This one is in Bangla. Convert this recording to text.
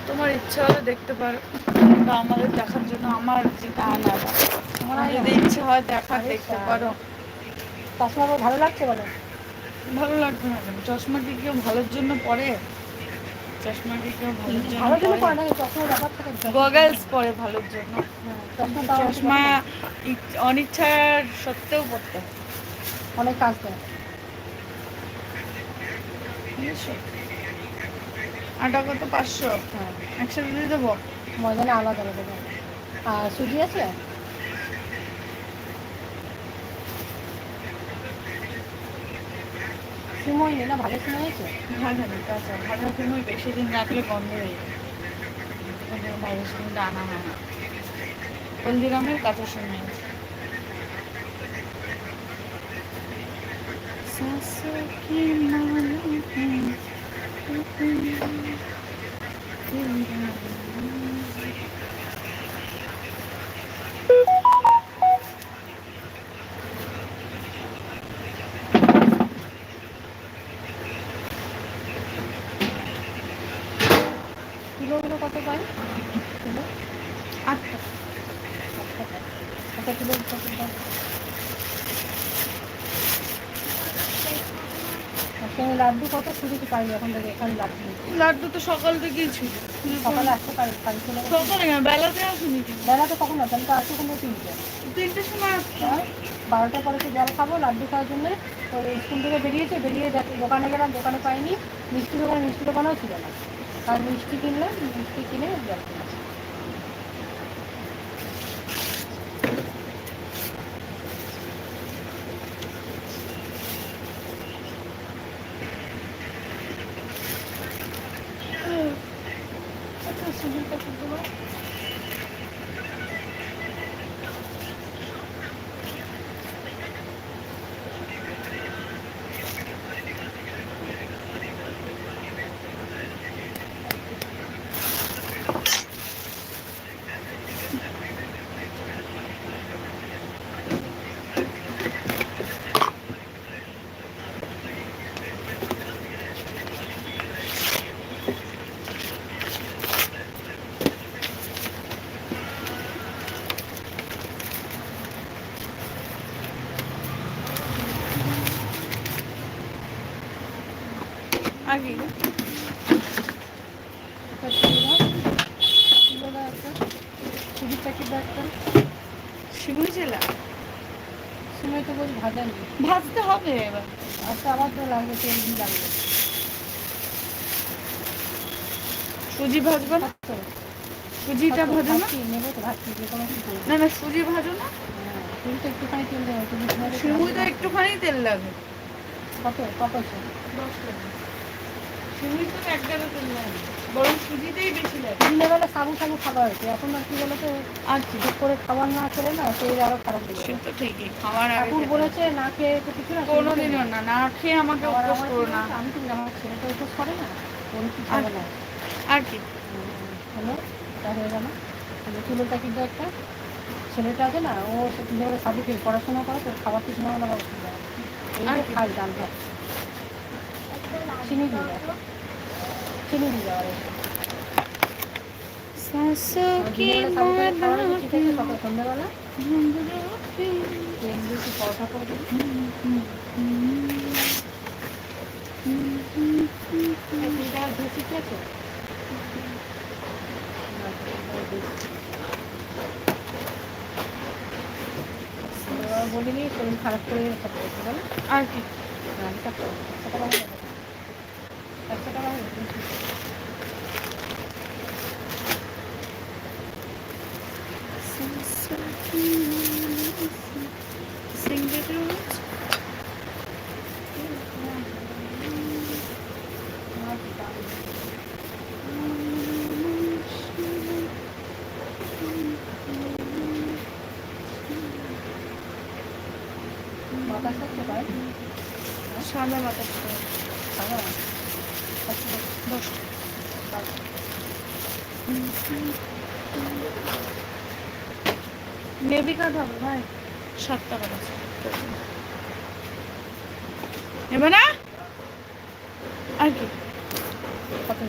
তোমার ইচ্ছা হলে দেখতে পারো, বা আমাদের দেখার জন্য আমার যেটা আলাদা, আমার যদি ইচ্ছা হয় দেখার দেখতে পারো। চশমা ভালো লাগছে বলো? ভালো লাগবে না কেন? চশমা কি কেউ ভালোর জন্য পরে? চশমা কি কেউ ভালোর জন্য পরে না, চশমার ব্যাপার থাকে। গগলস পরে ভালোর জন্য, চশমা চশমা অনিচ্ছার সত্ত্বেও পড়তে হয়। অনেক কাজ দেয়। আটা কত? 500? হ্যাঁ, একসাথে দিয়ে দেবো? ময়দানে আলাদা আলাদা দেয়। আর সুজি আছে? সিমই নেই না? ভালো সিমই আছে? ভাজা নেই, কাঁচা। ভাজা সিমই বেশি দিন রাখলে গন্ধ হয়ে যায়, ভাজা সিমইটা আনা হয় না। হলদিরামের কাঁচা সিমই আছে। কিলোগুলো কত পাই? কিলো 8 টাকা। একটা কিলো কত দাম? লাড্ডু কত? শুধু পাই এখন থেকে এখানে লাড্ডু। লাড্ডু তো সকাল থেকেই ছিল। সকালে আসতে পারি পারি চলে গেছে। সকালে না, বেলাতে আসুনি। বেলাতে কখন না? তাহলে তো আসতে কোনো 3টের সময় আসতো। 12টার পরে তো জল খাবো লাড্ডু খাওয়ার জন্য। ওই স্কুল থেকে বেরিয়েছে, বেরিয়ে দোকানে গেলাম, দোকানে পাইনি। মিষ্টি দোকানেও ছিল না। আর মিষ্টি কিনলাম, মিষ্টি কিনে জল কিনলাম। আগে সুজির প্যাকেট একটা। শিমুই ছিলা? সিমই তো বলছি ভাজা নেই। ভাজতে হবে এবার। আচ্ছা, আবার তো লাগবে, তেল দিয়ে লাগবে। সুজি ভাজবো না? সুজিটা ভাজো না? নেবো তো, ভাজছি যে কোনো কিছু। না না, সুজি ভাজো না? তুমি তো একটুখানি তেল দেবো। তুমি শিমুই তো একটুখানি তেল লাগে। কত পয়সা? 10 টাকা। শিমুই তো 1 টাকা তেল লাগে, বরং সুজিতেই বেশি লাগে। দিনের বেলা সাবু খাওয়া হয়েছে, এখন আর কি বলতো, আর কি ঠিক করে খাবার না খেলে না শরীর আরো খারাপ হয়ে সে যাবে। তো ঠিকই, খাওয়ার আগে ঠাকুর বলেছে না খেয়ে তো কিছু না। কোনোদিনও না, না খেয়ে আমাকে উপোস করো না। আমি তো আমার ছেলেটা উপোস করে না, ওর কিছু খাবে না। আর কি হলো, তা হয়ে গেল। চুলোটা কিন্তু একটা ছেলেটা আছে না, ও দিনের বেলা সাবু খেয়ে পড়াশোনা করে তো, খাবার কিছু না হলে আবার অসুবিধা হয়। এই খাই ডাল ভাত চিনি দিয়ে দেওয়া, চিনি দিয়ে দেওয়া। সন্ধ্যাবেলা পরোটা করে দিই। ঠিক আছে, বলিনি শরীর খারাপ করে বলো। আর কি 100 টাকা বাতাস করতে পারে, সাদা বাতাস সাদা 10 টাকা। বেবি কার্ড হবে ভাই 7 টাকা আছে। নেবে না? আর কি কত